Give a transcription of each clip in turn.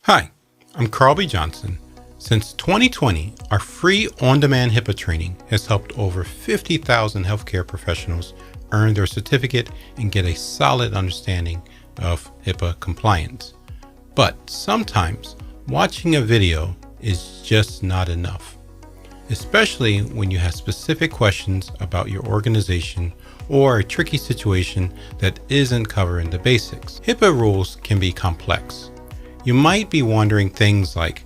Hi, I'm Carl B. Johnson. Since 2020, our free on-demand HIPAA training has helped over 50,000 healthcare professionals earn their certificate and get a solid understanding of HIPAA compliance. But sometimes watching a video is just not enough, especially when you have specific questions about your organization or a tricky situation that isn't covering the basics. HIPAA rules can be complex. You might be wondering things like,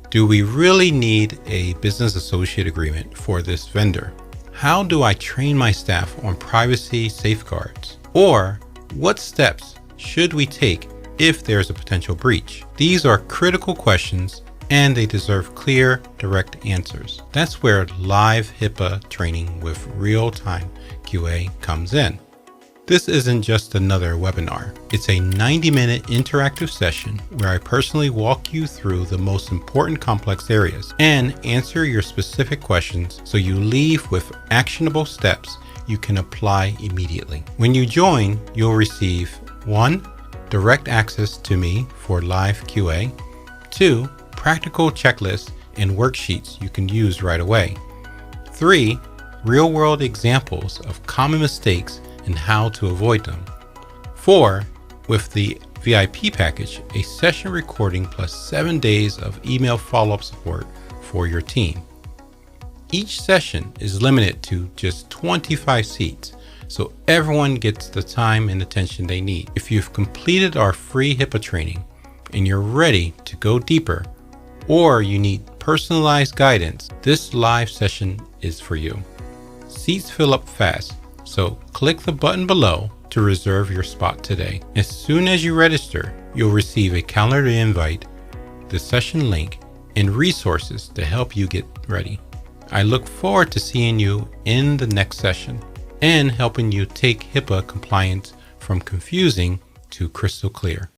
do we really need a business associate agreement for this vendor? How do I train my staff on privacy safeguards? Or what steps should we take if there's a potential breach? These are critical questions and they deserve clear, direct answers. That's where live HIPAA training with real-time QA comes in. This isn't just another webinar. It's a 90-minute interactive session where I personally walk you through the most important complex areas and answer your specific questions so you leave with actionable steps you can apply immediately. When you join, you'll receive 1. Direct access to me for live QA. 2. Practical checklists and worksheets you can use right away. 3. Real-world examples of common mistakes and how to avoid them. 4. With the VIP package, a session recording plus 7 days of email follow-up support for your team. Each session is limited to just 25 seats, so everyone gets the time and attention they need. If you've completed our free HIPAA training and you're ready to go deeper, or you need personalized guidance, this live session is for you. Seats fill up fast, so click the button below to reserve your spot today. As soon as you register, you'll receive a calendar invite, the session link, and resources to help you get ready. I look forward to seeing you in the next session and helping you take HIPAA compliance from confusing to crystal clear.